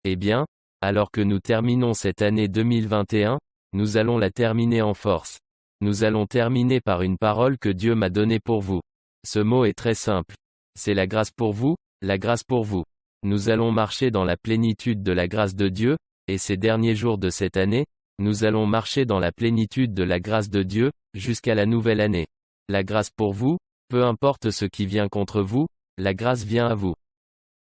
Eh bien, alors que nous terminons cette année 2021, nous allons la terminer en force. Nous allons terminer par une parole que Dieu m'a donnée pour vous. Ce mot est très simple. C'est la grâce pour vous, la grâce pour vous. Nous allons marcher dans la plénitude de la grâce de Dieu, et ces derniers jours de cette année, nous allons marcher dans la plénitude de la grâce de Dieu, jusqu'à la nouvelle année. La grâce pour vous, peu importe ce qui vient contre vous, la grâce vient à vous.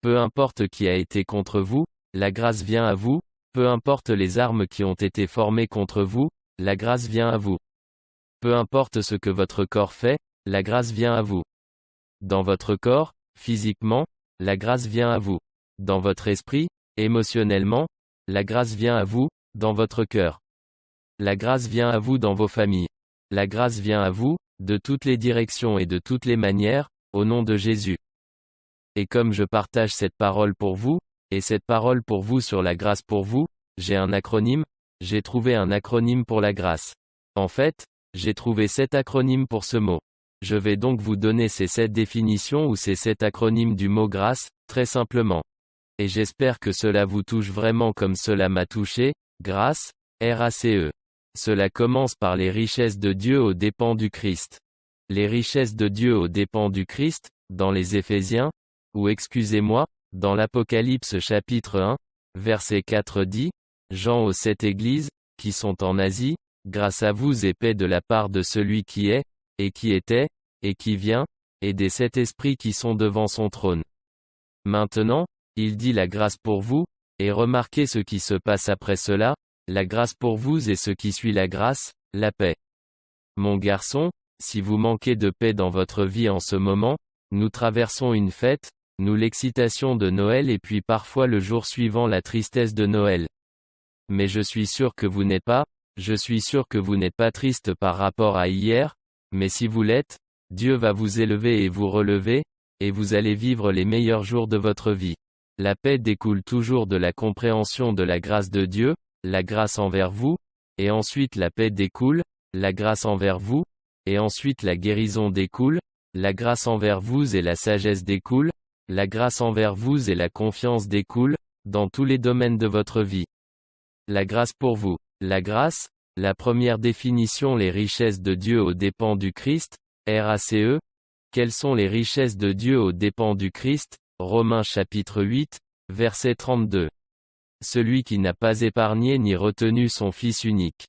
Peu importe qui a été contre vous, la grâce vient à vous, peu importe les armes qui ont été formées contre vous, la grâce vient à vous. Peu importe ce que votre corps fait, la grâce vient à vous. Dans votre corps, physiquement, la grâce vient à vous. Dans votre esprit, émotionnellement, la grâce vient à vous, dans votre cœur. La grâce vient à vous dans vos familles. La grâce vient à vous, de toutes les directions et de toutes les manières, au nom de Jésus. Et comme je partage cette parole pour vous, et cette parole pour vous sur la grâce pour vous, j'ai trouvé un acronyme pour la grâce. En fait, j'ai trouvé 7 acronymes pour ce mot. Je vais donc vous donner ces 7 définitions ou ces 7 acronymes du mot grâce, très simplement. Et j'espère que cela vous touche vraiment comme cela m'a touché. Grâce, RACE. Cela commence par les richesses de Dieu aux dépens du Christ. Les richesses de Dieu aux dépens du Christ, dans les Éphésiens, ou excusez-moi, dans l'Apocalypse chapitre 1, verset 4 dit, Jean aux 7 églises, qui sont en Asie, grâce à vous et paix de la part de celui qui est, et qui était, et qui vient, et des 7 esprits qui sont devant son trône. Maintenant, il dit la grâce pour vous, et remarquez ce qui se passe après cela, la grâce pour vous et ce qui suit la grâce, la paix. Mon garçon, si vous manquez de paix dans votre vie en ce moment, nous traversons une fête, nous l'excitation de Noël et puis parfois le jour suivant la tristesse de Noël. Mais je suis sûr que vous n'êtes pas triste par rapport à hier, mais si vous l'êtes, Dieu va vous élever et vous relever, et vous allez vivre les meilleurs jours de votre vie. La paix découle toujours de la compréhension de la grâce de Dieu, la grâce envers vous, et ensuite la paix découle, la grâce envers vous, et ensuite la guérison découle, la grâce envers vous et la sagesse découle, la grâce envers vous et la confiance découle, dans tous les domaines de votre vie. La grâce pour vous. La grâce, la première définition, les richesses de Dieu aux dépens du Christ, RACE. Quelles sont les richesses de Dieu aux dépens du Christ? Romains chapitre 8, verset 32. Celui qui n'a pas épargné ni retenu son Fils unique.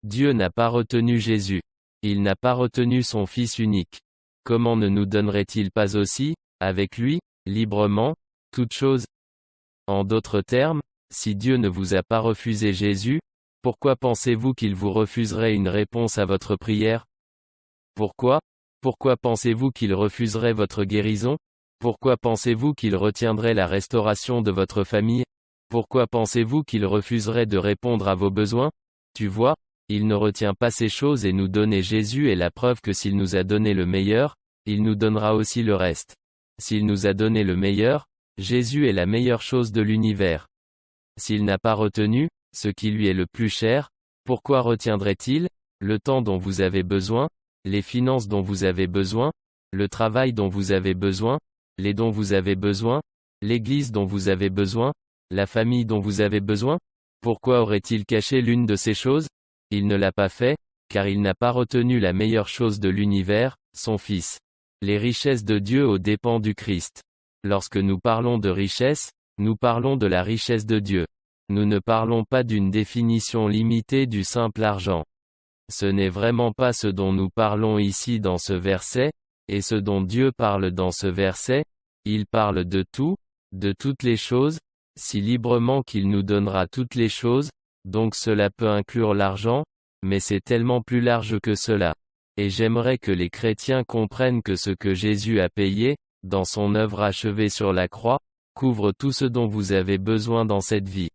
Dieu n'a pas retenu Jésus. Il n'a pas retenu son Fils unique. Comment ne nous donnerait-il pas aussi, avec lui, librement, toutes choses? En d'autres termes, si Dieu ne vous a pas refusé Jésus, pourquoi pensez-vous qu'il vous refuserait une réponse à votre prière? Pourquoi? Pourquoi pensez-vous qu'il refuserait votre guérison? Pourquoi pensez-vous qu'il retiendrait la restauration de votre famille? Pourquoi pensez-vous qu'il refuserait de répondre à vos besoins? Tu vois, il ne retient pas ces choses et nous donner Jésus est la preuve que s'il nous a donné le meilleur, il nous donnera aussi le reste. S'il nous a donné le meilleur, Jésus est la meilleure chose de l'univers. S'il n'a pas retenu, ce qui lui est le plus cher, pourquoi retiendrait-il? Le temps dont vous avez besoin, les finances dont vous avez besoin, le travail dont vous avez besoin, les dont vous avez besoin, l'église dont vous avez besoin, la famille dont vous avez besoin? Pourquoi aurait-il caché l'une de ces choses? Il ne l'a pas fait, car il n'a pas retenu la meilleure chose de l'univers, son Fils. Les richesses de Dieu aux dépens du Christ. Lorsque nous parlons de richesse, nous parlons de la richesse de Dieu. Nous ne parlons pas d'une définition limitée du simple argent. Ce n'est vraiment pas ce dont nous parlons ici dans ce verset, et ce dont Dieu parle dans ce verset. Il parle de tout, de toutes les choses, si librement qu'il nous donnera toutes les choses, donc cela peut inclure l'argent, mais c'est tellement plus large que cela. Et j'aimerais que les chrétiens comprennent que ce que Jésus a payé, dans son œuvre achevée sur la croix, couvre tout ce dont vous avez besoin dans cette vie.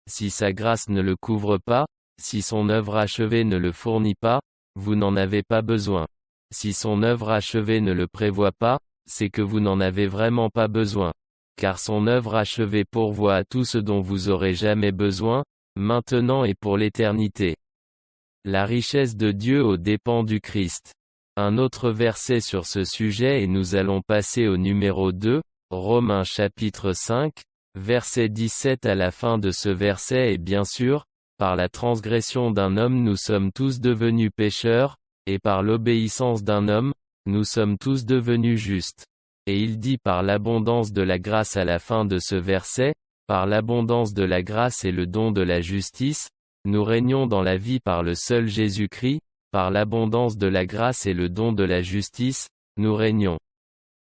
Si sa grâce ne le couvre pas, si son œuvre achevée ne le fournit pas, vous n'en avez pas besoin. Si son œuvre achevée ne le prévoit pas, c'est que vous n'en avez vraiment pas besoin. Car son œuvre achevée pourvoit à tout ce dont vous aurez jamais besoin, maintenant et pour l'éternité. La richesse de Dieu aux dépens du Christ. Un autre verset sur ce sujet et nous allons passer au numéro 2, Romains chapitre 5, Verset 17 à la fin de ce verset et bien sûr, par la transgression d'un homme nous sommes tous devenus pécheurs, et par l'obéissance d'un homme, nous sommes tous devenus justes. Et il dit par l'abondance de la grâce à la fin de ce verset, par l'abondance de la grâce et le don de la justice, nous régnons dans la vie par le seul Jésus-Christ, par l'abondance de la grâce et le don de la justice, nous régnons.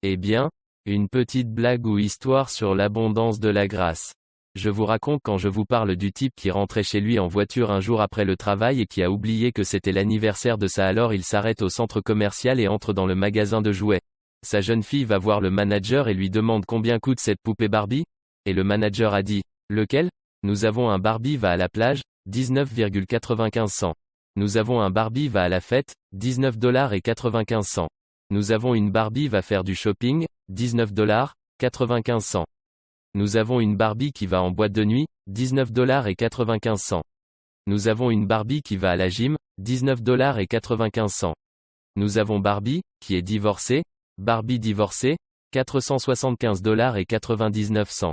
Eh bien, une petite blague ou histoire sur l'abondance de la grâce. Je vous raconte quand je vous parle du type qui rentrait chez lui en voiture un jour après le travail et qui a oublié que c'était l'anniversaire de ça, alors il s'arrête au centre commercial et entre dans le magasin de jouets. Sa jeune fille va voir le manager et lui demande combien coûte cette poupée Barbie, et le manager a dit, lequel? Nous avons un Barbie va à la plage, 19,95 $. Nous avons un Barbie va à la fête, 19,95 $. Nous avons une Barbie va faire du shopping, 19,95 $. Nous avons une Barbie qui va en boîte de nuit, 19,95 $. Nous avons une Barbie qui va à la gym, 19,95 $. Nous avons Barbie, qui est divorcée, Barbie divorcée, 475,99 $.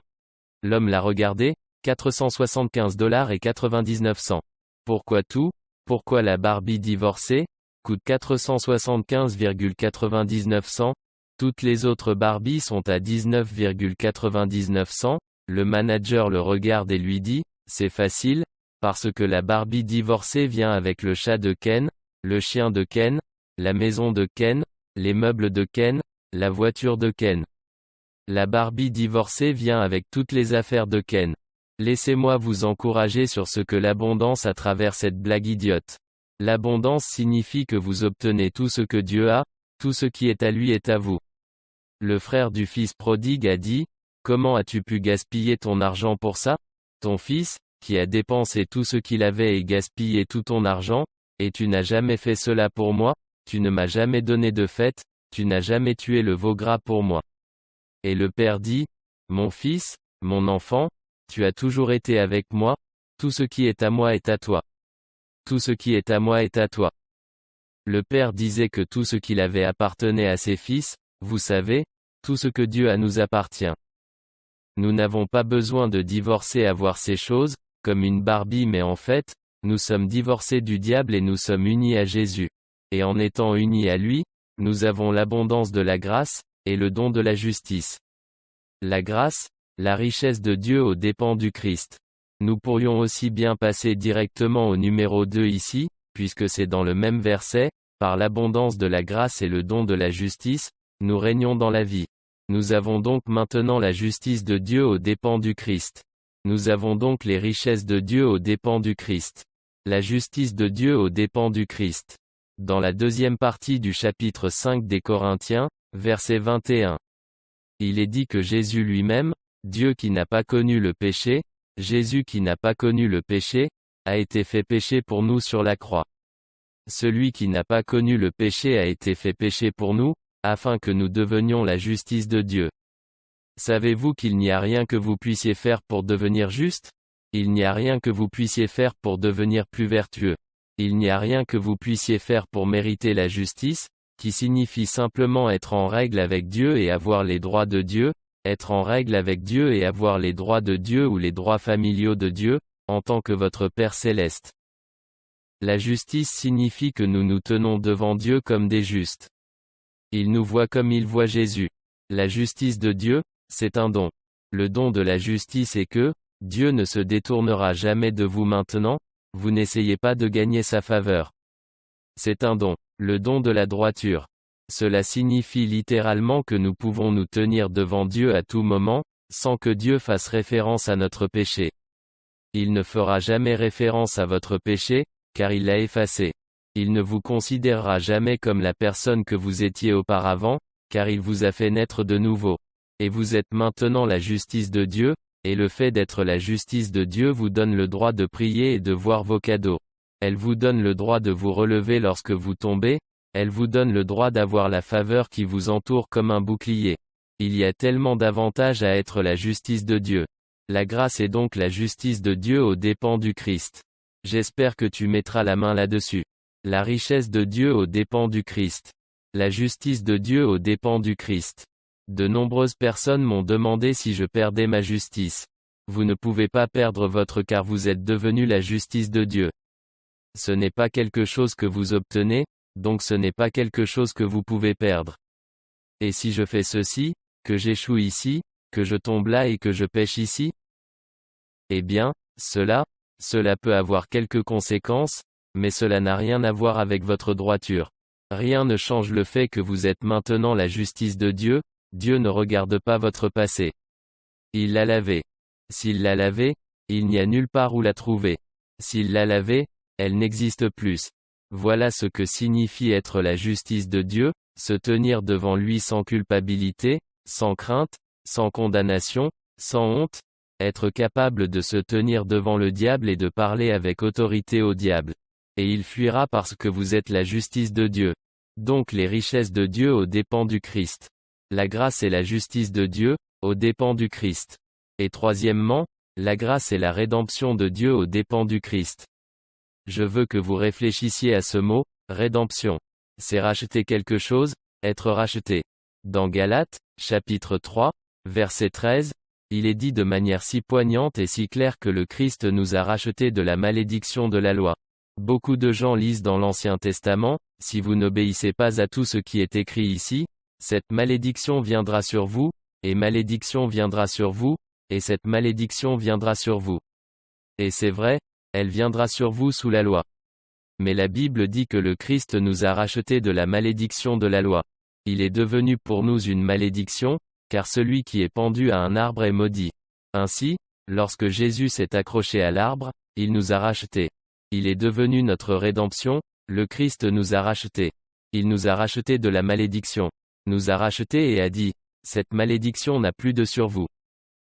L'homme l'a regardé, 475,99 $. Pourquoi tout? Pourquoi la Barbie divorcée coûte 475,99 $? Toutes les autres Barbies sont à 19,99 $. Le manager le regarde et lui dit, c'est facile, parce que la Barbie divorcée vient avec le chat de Ken, le chien de Ken, la maison de Ken, les meubles de Ken, la voiture de Ken. La Barbie divorcée vient avec toutes les affaires de Ken. Laissez-moi vous encourager sur ce que l'abondance à travers cette blague idiote. L'abondance signifie que vous obtenez tout ce que Dieu a, tout ce qui est à lui est à vous. Le frère du fils prodigue a dit, comment as-tu pu gaspiller ton argent pour ça? Ton fils, qui a dépensé tout ce qu'il avait et gaspillé tout ton argent, et tu n'as jamais fait cela pour moi, tu ne m'as jamais donné de fête, tu n'as jamais tué le veau gras pour moi. Et le père dit, mon fils, mon enfant, tu as toujours été avec moi, tout ce qui est à moi est à toi. Tout ce qui est à moi est à toi. Le père disait que tout ce qu'il avait appartenait à ses fils, vous savez, tout ce que Dieu a nous appartient. Nous n'avons pas besoin de divorcer à voir ces choses, comme une Barbie, mais en fait, nous sommes divorcés du diable et nous sommes unis à Jésus. Et en étant unis à lui, nous avons l'abondance de la grâce, et le don de la justice. La grâce, la richesse de Dieu aux dépens du Christ. Nous pourrions aussi bien passer directement au numéro 2 ici, puisque c'est dans le même verset, par l'abondance de la grâce et le don de la justice, nous régnons dans la vie. Nous avons donc maintenant la justice de Dieu aux dépens du Christ. Nous avons donc les richesses de Dieu aux dépens du Christ. La justice de Dieu aux dépens du Christ. Dans la deuxième partie du chapitre 5 des Corinthiens, verset 21. Il est dit que Jésus lui-même, Dieu qui n'a pas connu le péché, Jésus qui n'a pas connu le péché, a été fait péché pour nous sur la croix. Celui qui n'a pas connu le péché a été fait péché pour nous, afin que nous devenions la justice de Dieu. Savez-vous qu'il n'y a rien que vous puissiez faire pour devenir juste? Il n'y a rien que vous puissiez faire pour devenir plus vertueux. Il n'y a rien que vous puissiez faire pour mériter la justice, qui signifie simplement être en règle avec Dieu et avoir les droits de Dieu, être en règle avec Dieu et avoir les droits de Dieu ou les droits familiaux de Dieu, en tant que votre Père céleste. La justice signifie que nous nous tenons devant Dieu comme des justes. Il nous voit comme il voit Jésus. La justice de Dieu, c'est un don. Le don de la justice est que, Dieu ne se détournera jamais de vous maintenant, vous n'essayez pas de gagner sa faveur. C'est un don, le don de la droiture. Cela signifie littéralement que nous pouvons nous tenir devant Dieu à tout moment, sans que Dieu fasse référence à notre péché. Il ne fera jamais référence à votre péché, car il l'a effacé. Il ne vous considérera jamais comme la personne que vous étiez auparavant, car il vous a fait naître de nouveau. Et vous êtes maintenant la justice de Dieu, et le fait d'être la justice de Dieu vous donne le droit de prier et de voir vos cadeaux. Elle vous donne le droit de vous relever lorsque vous tombez, elle vous donne le droit d'avoir la faveur qui vous entoure comme un bouclier. Il y a tellement d'avantages à être la justice de Dieu. La grâce est donc la justice de Dieu aux dépens du Christ. J'espère que tu mettras la main là-dessus. La richesse de Dieu aux dépens du Christ. La justice de Dieu aux dépens du Christ. De nombreuses personnes m'ont demandé si je perdais ma justice. Vous ne pouvez pas perdre votre car vous êtes devenu la justice de Dieu. Ce n'est pas quelque chose que vous obtenez, donc ce n'est pas quelque chose que vous pouvez perdre. Et si je fais ceci, que j'échoue ici, que je tombe là et que je pêche ici? Eh bien, cela peut avoir quelques conséquences, mais cela n'a rien à voir avec votre droiture. Rien ne change le fait que vous êtes maintenant la justice de Dieu. Dieu ne regarde pas votre passé. Il l'a lavé. S'il l'a lavé, il n'y a nulle part où la trouver. S'il l'a lavé, elle n'existe plus. Voilà ce que signifie être la justice de Dieu, se tenir devant lui sans culpabilité, sans crainte, sans condamnation, sans honte, être capable de se tenir devant le diable et de parler avec autorité au diable. Et il fuira parce que vous êtes la justice de Dieu. Donc les richesses de Dieu aux dépens du Christ. La grâce et la justice de Dieu, aux dépens du Christ. Et troisièmement, la grâce et la rédemption de Dieu aux dépens du Christ. Je veux que vous réfléchissiez à ce mot, rédemption. C'est racheter quelque chose, être racheté. Dans Galates, chapitre 3, verset 13, il est dit de manière si poignante et si claire que le Christ nous a rachetés de la malédiction de la loi. Beaucoup de gens lisent dans l'Ancien Testament, si vous n'obéissez pas à tout ce qui est écrit ici, cette malédiction viendra sur vous, et malédiction viendra sur vous, et cette malédiction viendra sur vous. Et c'est vrai, elle viendra sur vous sous la loi. Mais la Bible dit que le Christ nous a rachetés de la malédiction de la loi. Il est devenu pour nous une malédiction, car celui qui est pendu à un arbre est maudit. Ainsi, lorsque Jésus s'est accroché à l'arbre, il nous a rachetés. Il est devenu notre rédemption, le Christ nous a rachetés. Il nous a rachetés de la malédiction. Nous a rachetés et a dit, cette malédiction n'a plus de sur vous.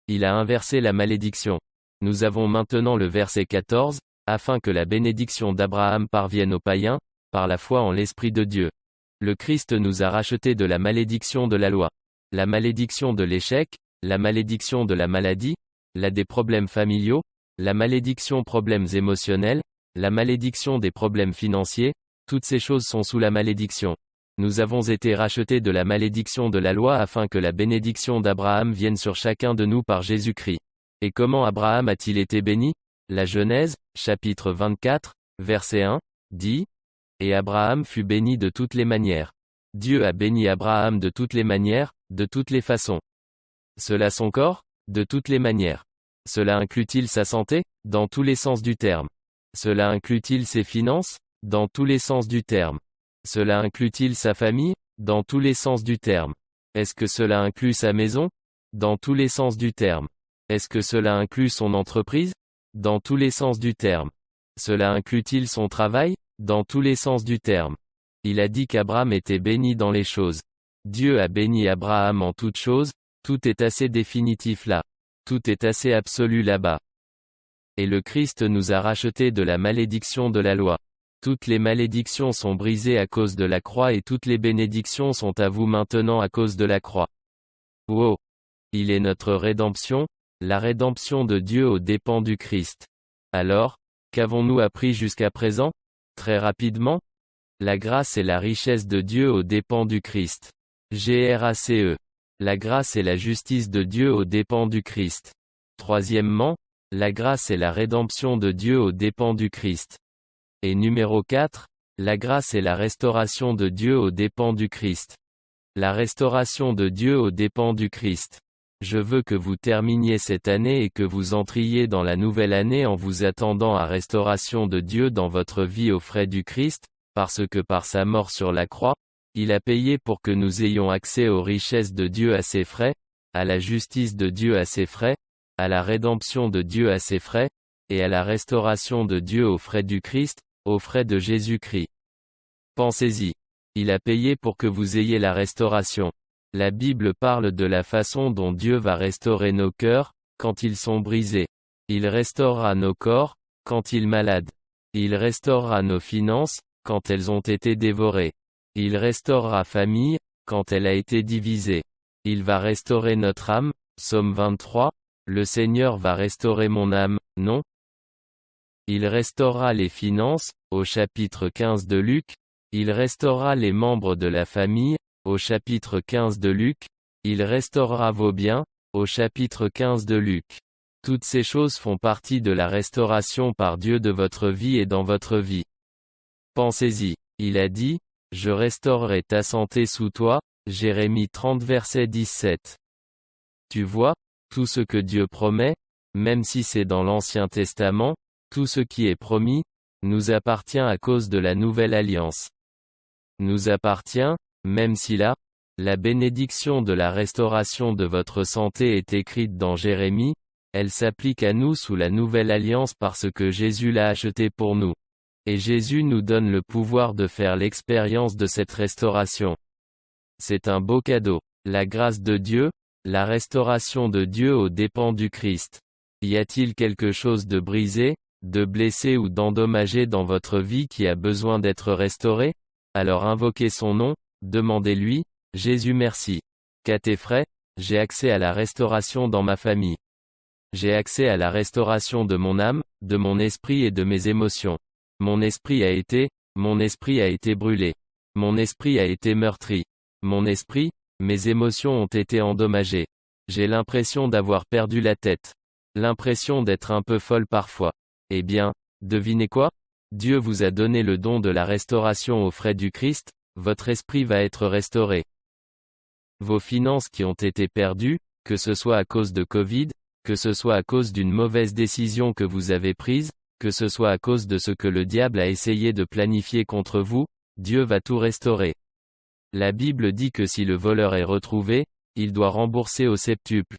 Il a inversé la malédiction. Nous avons maintenant le verset 14, afin que la bénédiction d'Abraham parvienne aux païens, par la foi en l'Esprit de Dieu. Le Christ nous a rachetés de la malédiction de la loi. La malédiction de l'échec, la malédiction de la maladie, la des problèmes familiaux, la malédiction problèmes émotionnels, la malédiction des problèmes financiers, toutes ces choses sont sous la malédiction. Nous avons été rachetés de la malédiction de la loi afin que la bénédiction d'Abraham vienne sur chacun de nous par Jésus-Christ. Et comment Abraham a-t-il été béni? La Genèse, chapitre 24, verset 1, dit, « Et Abraham fut béni de toutes les manières. » Dieu a béni Abraham de toutes les manières, de toutes les façons. Cela son corps? De toutes les manières. Cela inclut-il sa santé? Dans tous les sens du terme. Cela inclut-il ses finances? Dans tous les sens du terme. Cela inclut-il sa famille? Dans tous les sens du terme. Est-ce que cela inclut sa maison? Dans tous les sens du terme. Est-ce que cela inclut son entreprise? Dans tous les sens du terme. Cela inclut-il son travail? Dans tous les sens du terme. Il a dit qu'Abraham était béni dans les choses. Dieu a béni Abraham en toutes choses, tout est assez définitif là. Tout est assez absolu là-bas. Et le Christ nous a rachetés de la malédiction de la loi. Toutes les malédictions sont brisées à cause de la croix et toutes les bénédictions sont à vous maintenant à cause de la croix. Wow! Il est notre rédemption, la rédemption de Dieu aux dépens du Christ. Alors, qu'avons-nous appris jusqu'à présent? Très rapidement, la grâce et la richesse de Dieu aux dépens du Christ. GRACE. La grâce et la justice de Dieu aux dépens du Christ. Troisièmement, la grâce et la rédemption de Dieu aux dépens du Christ. Et numéro 4, la grâce et la restauration de Dieu aux dépens du Christ. La restauration de Dieu aux dépens du Christ. Je veux que vous terminiez cette année et que vous entriez dans la nouvelle année en vous attendant à restauration de Dieu dans votre vie aux frais du Christ, parce que par sa mort sur la croix, il a payé pour que nous ayons accès aux richesses de Dieu à ses frais, à la justice de Dieu à ses frais, à la rédemption de Dieu à ses frais, et à la restauration de Dieu aux frais du Christ, aux frais de Jésus-Christ. Pensez-y. Il a payé pour que vous ayez la restauration. La Bible parle de la façon dont Dieu va restaurer nos cœurs, quand ils sont brisés. Il restaurera nos corps, quand ils sont malades. Il restaurera nos finances, quand elles ont été dévorées. Il restaurera famille, quand elle a été divisée. Il va restaurer notre âme, Psaume 23, le Seigneur va restaurer mon âme, non? Il restaurera les finances, au chapitre 15 de Luc. Il restaurera les membres de la famille, au chapitre 15 de Luc. Il restaurera vos biens, au chapitre 15 de Luc. Toutes ces choses font partie de la restauration par Dieu de votre vie et dans votre vie. Pensez-y. Il a dit, « Je restaurerai ta santé sous toi », Jérémie 30 verset 17. Tu vois, tout ce que Dieu promet, même si c'est dans l'Ancien Testament, tout ce qui est promis, nous appartient à cause de la nouvelle alliance. Nous appartient, même si la bénédiction de la restauration de votre santé est écrite dans Jérémie, elle s'applique à nous sous la nouvelle alliance parce que Jésus l'a achetée pour nous. Et Jésus nous donne le pouvoir de faire l'expérience de cette restauration. C'est un beau cadeau. La grâce de Dieu, la restauration de Dieu aux dépens du Christ. Y a-t-il quelque chose de brisé, de blessé ou d'endommagé dans votre vie qui a besoin d'être restauré? Alors invoquez son nom, demandez-lui, « Jésus merci. Qu'à tes frais, j'ai accès à la restauration dans ma famille. J'ai accès à la restauration de mon âme, de mon esprit et de mes émotions. Mon esprit a été brûlé. Mon esprit a été meurtri. Mon esprit, mes émotions ont été endommagées. J'ai l'impression d'avoir perdu la tête. L'impression d'être un peu folle parfois. Eh bien, devinez quoi? Dieu vous a donné le don de la restauration aux frais du Christ, votre esprit va être restauré. Vos finances qui ont été perdues, que ce soit à cause de Covid, que ce soit à cause d'une mauvaise décision que vous avez prise, que ce soit à cause de ce que le diable a essayé de planifier contre vous, Dieu va tout restaurer. La Bible dit que si le voleur est retrouvé, il doit rembourser au septuple.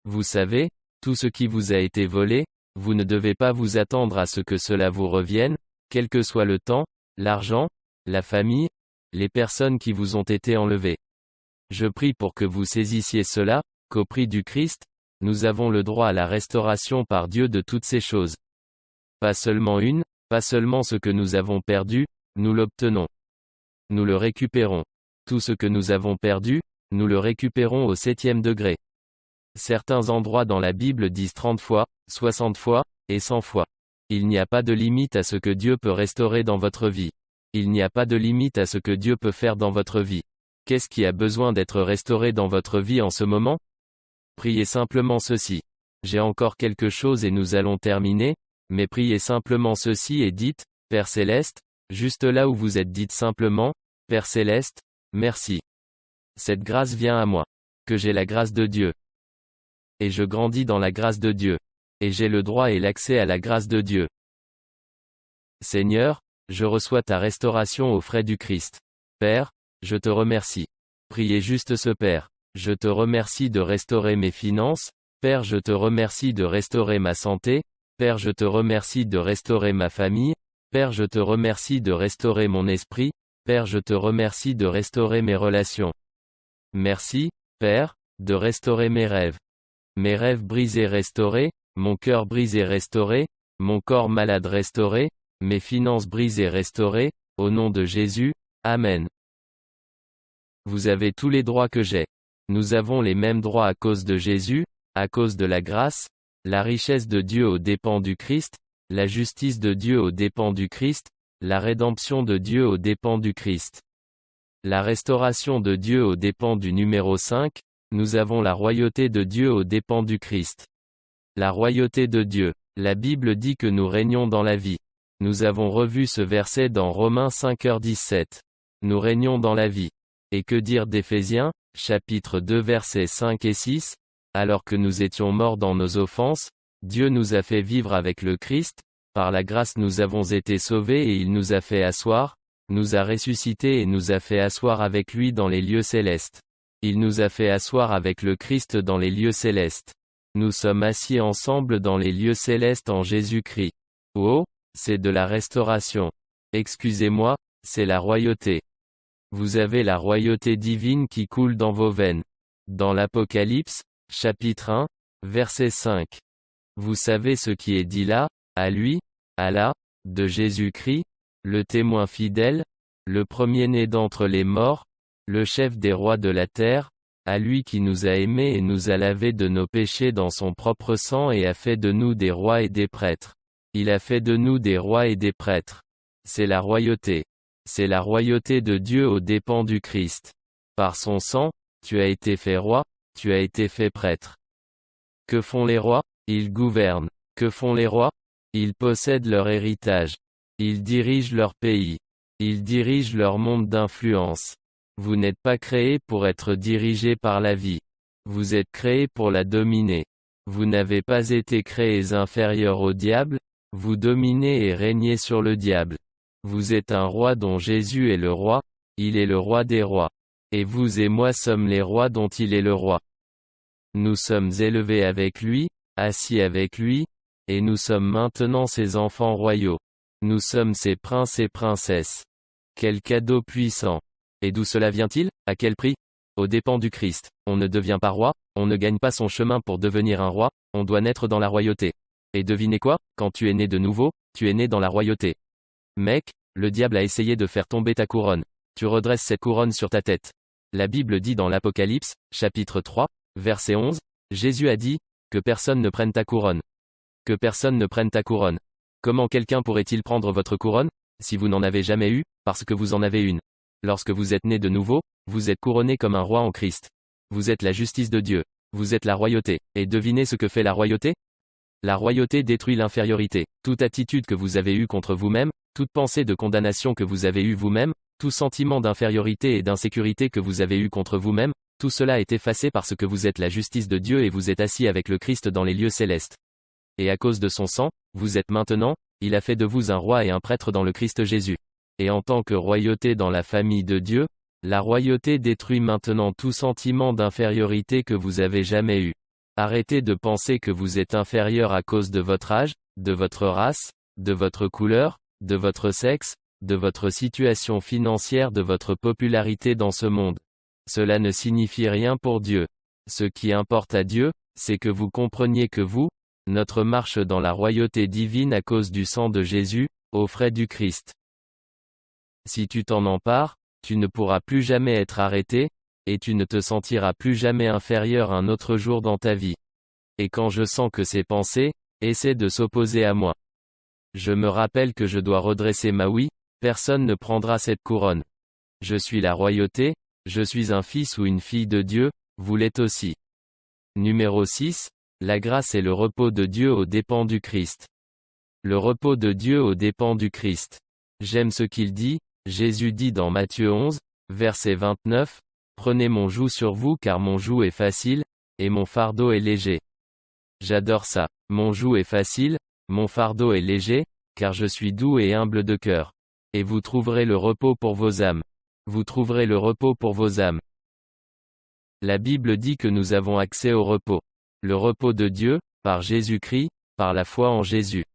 Vous savez, tout ce qui vous a été volé, vous ne devez pas vous attendre à ce que cela vous revienne, quel que soit le temps, l'argent, la famille, les personnes qui vous ont été enlevées. Je prie pour que vous saisissiez cela, qu'au prix du Christ, nous avons le droit à la restauration par Dieu de toutes ces choses. Pas seulement ce que nous avons perdu, nous l'obtenons. Nous le récupérons. Tout ce que nous avons perdu, nous le récupérons au 7e degré. Certains endroits dans la Bible disent 30 fois, 60 fois, et 100 fois. Il n'y a pas de limite à ce que Dieu peut restaurer dans votre vie. Il n'y a pas de limite à ce que Dieu peut faire dans votre vie. Qu'est-ce qui a besoin d'être restauré dans votre vie en ce moment? Priez simplement ceci. J'ai encore quelque chose et nous allons terminer, mais priez simplement ceci et dites, Père Céleste, juste là où vous êtes, dites simplement, Père Céleste, merci. Cette grâce vient à moi. Que j'ai la grâce de Dieu. Et je grandis dans la grâce de Dieu. Et j'ai le droit et l'accès à la grâce de Dieu. Seigneur, je reçois ta restauration aux frais du Christ. Père, je te remercie. Priez juste ce Père. Je te remercie de restaurer mes finances. Père, je te remercie de restaurer ma santé. Père, je te remercie de restaurer ma famille. Père, je te remercie de restaurer mon esprit. Père, je te remercie de restaurer mes relations. Merci, Père, de restaurer mes rêves. Mes rêves brisés restaurés, mon cœur brisé restauré, mon corps malade restauré, mes finances brisées restaurées, au nom de Jésus, Amen. Vous avez tous les droits que j'ai. Nous avons les mêmes droits à cause de Jésus, à cause de la grâce, la richesse de Dieu aux dépens du Christ, la justice de Dieu aux dépens du Christ, la rédemption de Dieu aux dépens du Christ. La restauration de Dieu aux dépens du numéro 5, nous avons la royauté de Dieu aux dépens du Christ. La royauté de Dieu. La Bible dit que nous régnons dans la vie. Nous avons revu ce verset dans Romains 5h17. Nous régnons dans la vie. Et que dire d'Éphésiens, chapitre 2 versets 5 et 6? Alors que nous étions morts dans nos offenses, Dieu nous a fait vivre avec le Christ, par la grâce nous avons été sauvés et il nous a fait asseoir, nous a ressuscités et nous a fait asseoir avec lui dans les lieux célestes. Il nous a fait asseoir avec le Christ dans les lieux célestes. Nous sommes assis ensemble dans les lieux célestes en Jésus-Christ. Oh, c'est de la restauration. Excusez-moi, c'est la royauté. Vous avez la royauté divine qui coule dans vos veines. Dans l'Apocalypse, chapitre 1, verset 5. Vous savez ce qui est dit là, à lui, Allah, de Jésus-Christ, le témoin fidèle, le premier-né d'entre les morts, le chef des rois de la terre, à lui qui nous a aimés et nous a lavés de nos péchés dans son propre sang et a fait de nous des rois et des prêtres. Il a fait de nous des rois et des prêtres. C'est la royauté. C'est la royauté de Dieu aux dépens du Christ. Par son sang, tu as été fait roi, tu as été fait prêtre. Que font les rois? Ils gouvernent. Que font les rois? Ils possèdent leur héritage. Ils dirigent leur pays. Ils dirigent leur monde d'influence. Vous n'êtes pas créé pour être dirigé par la vie. Vous êtes créé pour la dominer. Vous n'avez pas été créés inférieurs au diable, vous dominez et régnez sur le diable. Vous êtes un roi dont Jésus est le roi, il est le roi des rois. Et vous et moi sommes les rois dont il est le roi. Nous sommes élevés avec lui, assis avec lui, et nous sommes maintenant ses enfants royaux. Nous sommes ses princes et princesses. Quel cadeau puissant! Et d'où cela vient-il? À quel prix? Aux dépens du Christ. On ne devient pas roi, on ne gagne pas son chemin pour devenir un roi, on doit naître dans la royauté. Et devinez quoi? Quand tu es né de nouveau, tu es né dans la royauté. Mec, le diable a essayé de faire tomber ta couronne. Tu redresses cette couronne sur ta tête. La Bible dit dans l'Apocalypse, chapitre 3, verset 11, Jésus a dit, que personne ne prenne ta couronne. Que personne ne prenne ta couronne. Comment quelqu'un pourrait-il prendre votre couronne? Si vous n'en avez jamais eu, parce que vous en avez une. Lorsque vous êtes né de nouveau, vous êtes couronné comme un roi en Christ. Vous êtes la justice de Dieu. Vous êtes la royauté. Et devinez ce que fait la royauté? La royauté détruit l'infériorité. Toute attitude que vous avez eue contre vous-même, toute pensée de condamnation que vous avez eue vous-même, tout sentiment d'infériorité et d'insécurité que vous avez eu contre vous-même, tout cela est effacé parce que vous êtes la justice de Dieu et vous êtes assis avec le Christ dans les lieux célestes. Et à cause de son sang, vous êtes maintenant, il a fait de vous un roi et un prêtre dans le Christ Jésus. Et en tant que royauté dans la famille de Dieu, la royauté détruit maintenant tout sentiment d'infériorité que vous avez jamais eu. Arrêtez de penser que vous êtes inférieur à cause de votre âge, de votre race, de votre couleur, de votre sexe, de votre situation financière, de votre popularité dans ce monde. Cela ne signifie rien pour Dieu. Ce qui importe à Dieu, c'est que vous compreniez que vous, notre marche dans la royauté divine à cause du sang de Jésus, aux frais du Christ. Si tu t'en empares, tu ne pourras plus jamais être arrêté, et tu ne te sentiras plus jamais inférieur un autre jour dans ta vie. Et quand je sens que ces pensées essaient de s'opposer à moi, je me rappelle que je dois redresser ma oui, personne ne prendra cette couronne. Je suis la royauté, je suis un fils ou une fille de Dieu, vous l'êtes aussi. Numéro 6, la grâce et le repos de Dieu aux dépens du Christ. Le repos de Dieu aux dépens du Christ. J'aime ce qu'il dit, Jésus dit dans Matthieu 11, verset 29, Prenez mon joug sur vous car mon joug est facile, et mon fardeau est léger. J'adore ça. Mon joug est facile, mon fardeau est léger, car je suis doux et humble de cœur. Et vous trouverez le repos pour vos âmes. Vous trouverez le repos pour vos âmes. La Bible dit que nous avons accès au repos. Le repos de Dieu, par Jésus-Christ, par la foi en Jésus.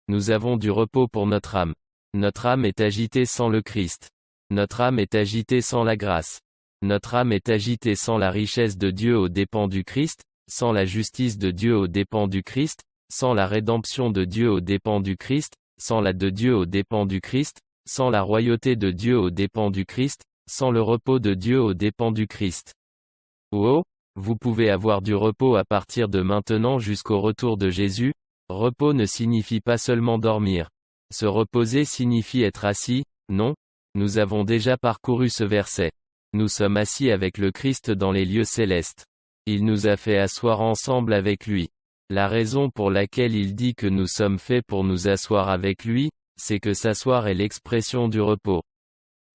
Nous avons du repos pour notre âme. Notre âme est agitée sans le Christ. Notre âme est agitée sans la grâce. Notre âme est agitée sans la richesse de Dieu aux dépens du Christ, sans la justice de Dieu aux dépens du Christ, sans la rédemption de Dieu aux dépens du Christ, sans la de Dieu aux dépens du Christ, sans la royauté de Dieu aux dépens du Christ, sans le repos de Dieu aux dépens du Christ. Oh, vous pouvez avoir du repos à partir de maintenant jusqu'au retour de Jésus. Repos ne signifie pas seulement dormir. Se reposer signifie être assis, non? Nous avons déjà parcouru ce verset. Nous sommes assis avec le Christ dans les lieux célestes. Il nous a fait asseoir ensemble avec lui. La raison pour laquelle il dit que nous sommes faits pour nous asseoir avec lui, c'est que s'asseoir est l'expression du repos.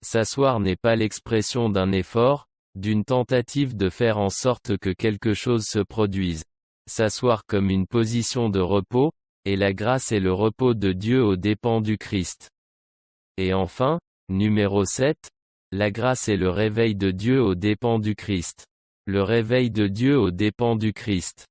S'asseoir n'est pas l'expression d'un effort, d'une tentative de faire en sorte que quelque chose se produise. S'asseoir comme une position de repos, et la grâce et le repos de Dieu aux dépens du Christ. Et enfin, numéro 7, la grâce et le réveil de Dieu aux dépens du Christ. Le réveil de Dieu aux dépens du Christ.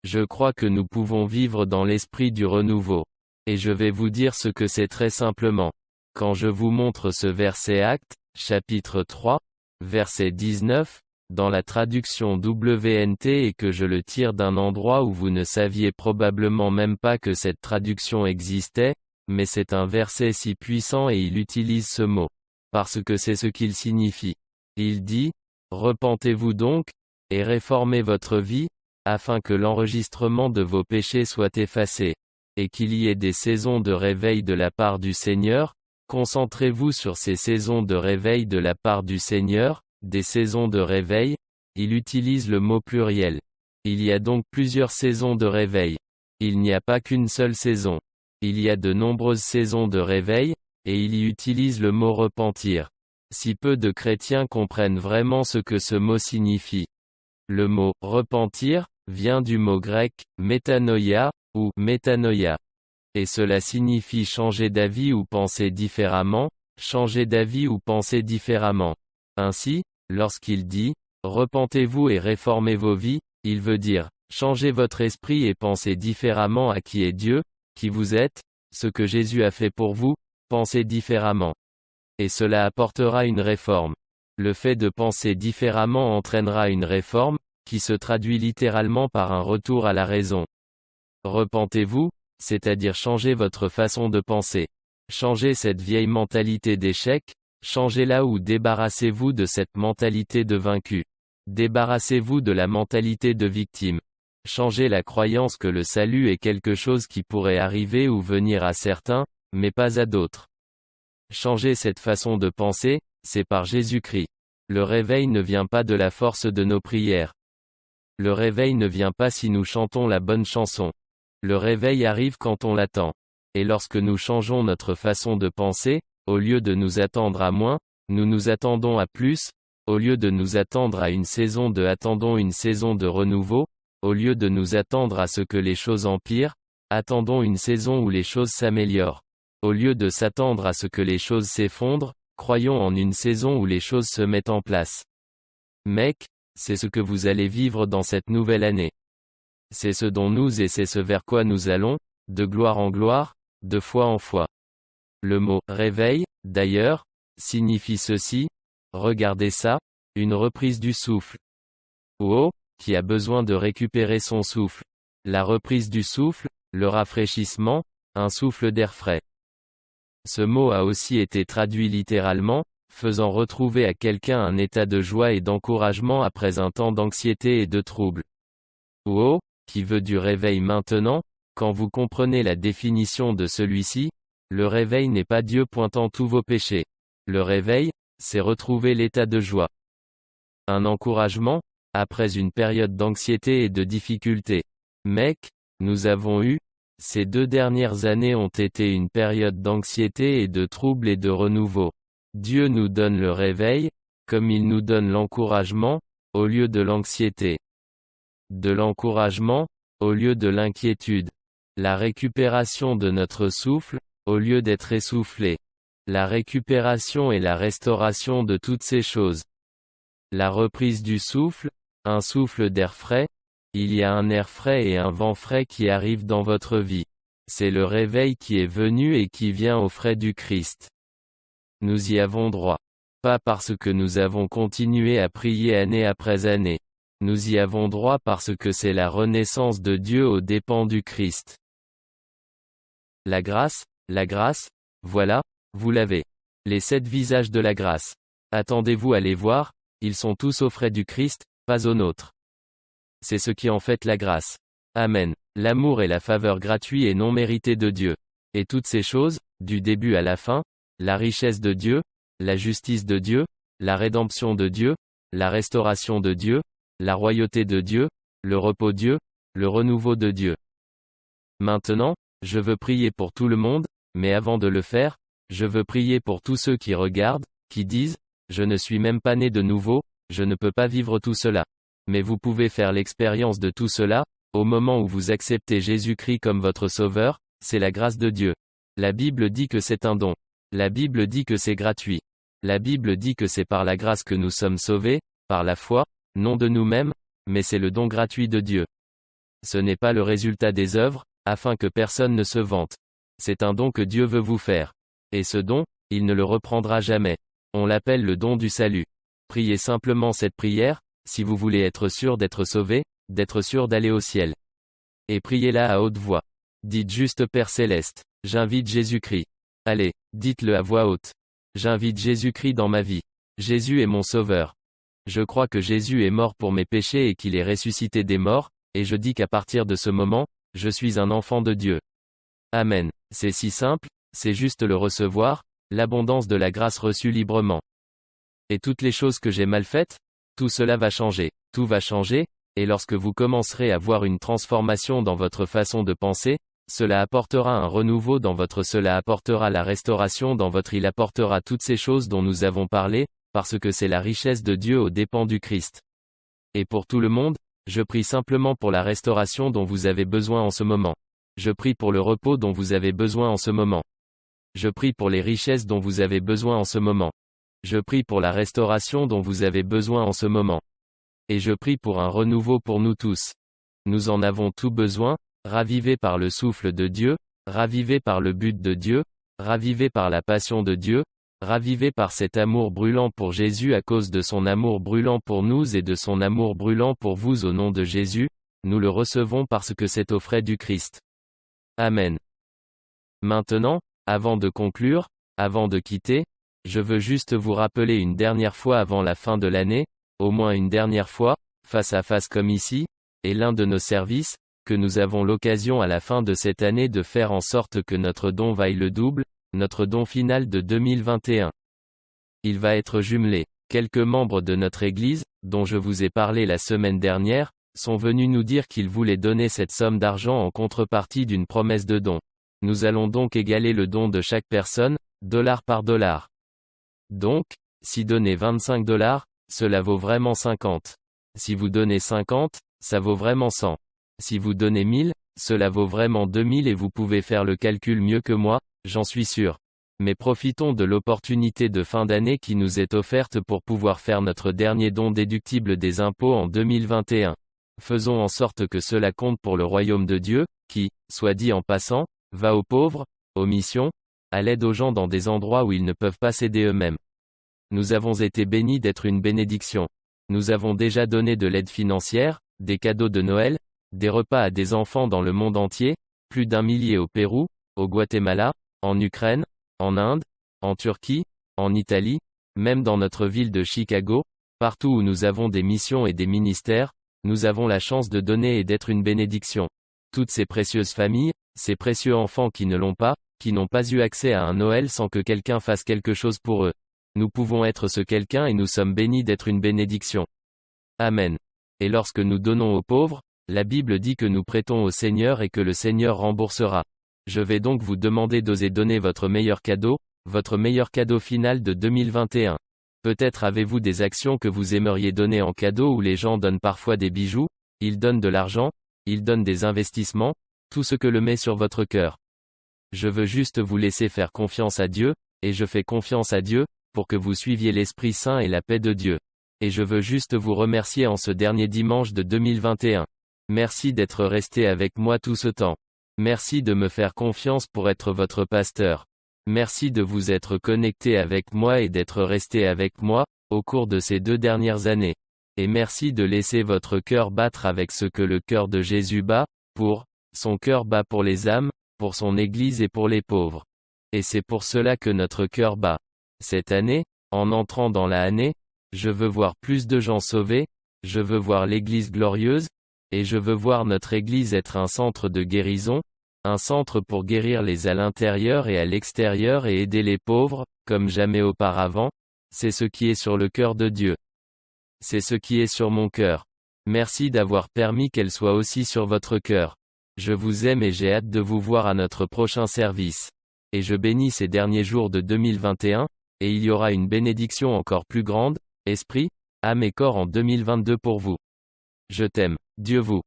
Je crois que nous pouvons vivre dans l'esprit du renouveau. Et je vais vous dire ce que c'est très simplement. Quand je vous montre ce verset Actes, chapitre 3, verset 19, dans la traduction WNT et que je le tire d'un endroit où vous ne saviez probablement même pas que cette traduction existait, mais c'est un verset si puissant et il utilise ce mot. Parce que c'est ce qu'il signifie. Il dit, « Repentez-vous donc, et réformez votre vie, afin que l'enregistrement de vos péchés soit effacé, et qu'il y ait des saisons de réveil de la part du Seigneur. Concentrez-vous sur ces saisons de réveil de la part du Seigneur, des saisons de réveil, il utilise le mot pluriel. Il y a donc plusieurs saisons de réveil. Il n'y a pas qu'une seule saison. Il y a de nombreuses saisons de réveil, et il y utilise le mot repentir. Si peu de chrétiens comprennent vraiment ce que ce mot signifie. Le mot repentir vient du mot grec métanoïa ou métanoïa. Et cela signifie changer d'avis ou penser différemment, changer d'avis ou penser différemment. Ainsi, lorsqu'il dit repentez-vous et réformez vos vies, il veut dire changez votre esprit et pensez différemment à qui est Dieu, qui vous êtes, ce que Jésus a fait pour vous, pensez différemment. Et cela apportera une réforme. Le fait de penser différemment entraînera une réforme, qui se traduit littéralement par un retour à la raison. Repentez-vous, c'est-à-dire changez votre façon de penser. Changez cette vieille mentalité d'échec, changez-la ou débarrassez-vous de cette mentalité de vaincu. Débarrassez-vous de la mentalité de victime. Changez la croyance que le salut est quelque chose qui pourrait arriver ou venir à certains, mais pas à d'autres. Changez cette façon de penser, c'est par Jésus-Christ. Le réveil ne vient pas de la force de nos prières. Le réveil ne vient pas si nous chantons la bonne chanson. Le réveil arrive quand on l'attend. Et lorsque nous changeons notre façon de penser, au lieu de nous attendre à moins, nous nous attendons à plus, au lieu de nous attendre à une saison attendons une saison de renouveau, au lieu de nous attendre à ce que les choses empirent, attendons une saison où les choses s'améliorent. Au lieu de s'attendre à ce que les choses s'effondrent, croyons en une saison où les choses se mettent en place. Mec, c'est ce que vous allez vivre dans cette nouvelle année. C'est ce dont nous et c'est ce vers quoi nous allons, de gloire en gloire, de foi en foi. Le mot « réveil », d'ailleurs, signifie ceci, regardez ça, une reprise du souffle. Oh, qui a besoin de récupérer son souffle. La reprise du souffle, le rafraîchissement, un souffle d'air frais. Ce mot a aussi été traduit littéralement, faisant retrouver à quelqu'un un état de joie et d'encouragement après un temps d'anxiété et de trouble. Oh, qui veut du réveil maintenant, quand vous comprenez la définition de celui-ci, le réveil n'est pas Dieu pointant tous vos péchés. Le réveil, c'est retrouver l'état de joie. Un encouragement, après une période d'anxiété et de difficulté. Mec, nous avons eu, ces 2 dernières années ont été une période d'anxiété et de trouble et de renouveau. Dieu nous donne le réveil, comme il nous donne l'encouragement, au lieu de l'anxiété. De l'encouragement, au lieu de l'inquiétude. La récupération de notre souffle, au lieu d'être essoufflé. La récupération et la restauration de toutes ces choses. La reprise du souffle, un souffle d'air frais, il y a un air frais et un vent frais qui arrivent dans votre vie. C'est le réveil qui est venu et qui vient au frais du Christ. Nous y avons droit. Pas parce que nous avons continué à prier année après année. Nous y avons droit parce que c'est la renaissance de Dieu aux dépens du Christ. La grâce, voilà, vous l'avez. Les 7 visages de la grâce. Attendez-vous à les voir, ils sont tous au frais du Christ, pas au nôtre. C'est ce qui en fait la grâce. Amen. L'amour et la faveur gratuits et non mérités de Dieu. Et toutes ces choses, du début à la fin, la richesse de Dieu, la justice de Dieu, la rédemption de Dieu, la restauration de Dieu, la royauté de Dieu, le repos de Dieu, le renouveau de Dieu. Maintenant, je veux prier pour tout le monde, mais avant de le faire, je veux prier pour tous ceux qui regardent, qui disent, je ne suis même pas né de nouveau, je ne peux pas vivre tout cela. Mais vous pouvez faire l'expérience de tout cela, au moment où vous acceptez Jésus-Christ comme votre sauveur, c'est la grâce de Dieu. La Bible dit que c'est un don. La Bible dit que c'est gratuit. La Bible dit que c'est par la grâce que nous sommes sauvés, par la foi, non de nous-mêmes, mais c'est le don gratuit de Dieu. Ce n'est pas le résultat des œuvres, afin que personne ne se vante. C'est un don que Dieu veut vous faire. Et ce don, il ne le reprendra jamais. On l'appelle le don du salut. Priez simplement cette prière, si vous voulez être sûr d'être sauvé, d'être sûr d'aller au ciel. Et priez-la à haute voix. Dites juste Père Céleste, j'invite Jésus-Christ. Allez, dites-le à voix haute. J'invite Jésus-Christ dans ma vie. Jésus est mon sauveur. Je crois que Jésus est mort pour mes péchés et qu'il est ressuscité des morts, et je dis qu'à partir de ce moment, je suis un enfant de Dieu. Amen. C'est si simple, c'est juste le recevoir, l'abondance de la grâce reçue librement. Et toutes les choses que j'ai mal faites? Tout cela va changer. Tout va changer, et lorsque vous commencerez à voir une transformation dans votre façon de penser, cela apportera un renouveau dans votre, cela apportera la restauration dans votre, il apportera toutes ces choses dont nous avons parlé, parce que c'est la richesse de Dieu aux dépens du Christ. Et pour tout le monde, je prie simplement pour la restauration dont vous avez besoin en ce moment. Je prie pour le repos dont vous avez besoin en ce moment. Je prie pour les richesses dont vous avez besoin en ce moment. Je prie pour la restauration dont vous avez besoin en ce moment. Et je prie pour un renouveau pour nous tous. Nous en avons tout besoin, ravivés par le souffle de Dieu, ravivés par le but de Dieu, ravivés par la passion de Dieu, ravivés par cet amour brûlant pour Jésus à cause de son amour brûlant pour nous et de son amour brûlant pour vous au nom de Jésus, nous le recevons parce que c'est aux frais du Christ. Amen. Maintenant, avant de conclure, avant de quitter, je veux juste vous rappeler une dernière fois avant la fin de l'année, au moins une dernière fois, face à face comme ici, et l'un de nos services, que nous avons l'occasion à la fin de cette année de faire en sorte que notre don vaille le double, notre don final de 2021. Il va être jumelé. Quelques membres de notre Église, dont je vous ai parlé la semaine dernière, sont venus nous dire qu'ils voulaient donner cette somme d'argent en contrepartie d'une promesse de don. Nous allons donc égaler le don de chaque personne, dollar par dollar. Donc, si donner 25 $, cela vaut vraiment 50. Si vous donnez 50, ça vaut vraiment 100. Si vous donnez 1000, cela vaut vraiment 2000 et vous pouvez faire le calcul mieux que moi, j'en suis sûr. Mais profitons de l'opportunité de fin d'année qui nous est offerte pour pouvoir faire notre dernier don déductible des impôts en 2021. Faisons en sorte que cela compte pour le royaume de Dieu, qui, soit dit en passant, va aux pauvres, aux missions, à l'aide aux gens dans des endroits où ils ne peuvent pas s'aider eux-mêmes. Nous avons été bénis d'être une bénédiction. Nous avons déjà donné de l'aide financière, des cadeaux de Noël, des repas à des enfants dans le monde entier, plus d'1 millier au Pérou, au Guatemala, en Ukraine, en Inde, en Turquie, en Italie, même dans notre ville de Chicago, partout où nous avons des missions et des ministères, nous avons la chance de donner et d'être une bénédiction. Toutes ces précieuses familles, ces précieux enfants qui ne l'ont pas, qui n'ont pas eu accès à un Noël sans que quelqu'un fasse quelque chose pour eux. Nous pouvons être ce quelqu'un et nous sommes bénis d'être une bénédiction. Amen. Et lorsque nous donnons aux pauvres, la Bible dit que nous prêtons au Seigneur et que le Seigneur remboursera. Je vais donc vous demander d'oser donner votre meilleur cadeau final de 2021. Peut-être avez-vous des actions que vous aimeriez donner en cadeau où les gens donnent parfois des bijoux, ils donnent de l'argent, ils donnent des investissements, tout ce que le met sur votre cœur. Je veux juste vous laisser faire confiance à Dieu, et je fais confiance à Dieu, pour que vous suiviez l'Esprit Saint et la paix de Dieu. Et je veux juste vous remercier en ce dernier dimanche de 2021. Merci d'être resté avec moi tout ce temps. Merci de me faire confiance pour être votre pasteur. Merci de vous être connecté avec moi et d'être resté avec moi, au cours de ces 2 dernières années. Et merci de laisser votre cœur battre avec ce que le cœur de Jésus bat, son cœur bat pour les âmes, pour son Église et pour les pauvres. Et c'est pour cela que notre cœur bat. Cette année, en entrant dans la année, je veux voir plus de gens sauvés, je veux voir l'Église glorieuse, et je veux voir notre Église être un centre de guérison, un centre pour guérir les à l'intérieur et à l'extérieur et aider les pauvres, comme jamais auparavant. C'est ce qui est sur le cœur de Dieu. C'est ce qui est sur mon cœur. Merci d'avoir permis qu'elle soit aussi sur votre cœur. Je vous aime et j'ai hâte de vous voir à notre prochain service. Et je bénis ces derniers jours de 2021, et il y aura une bénédiction encore plus grande, esprit, âme et corps en 2022 pour vous. Je t'aime, Dieu vous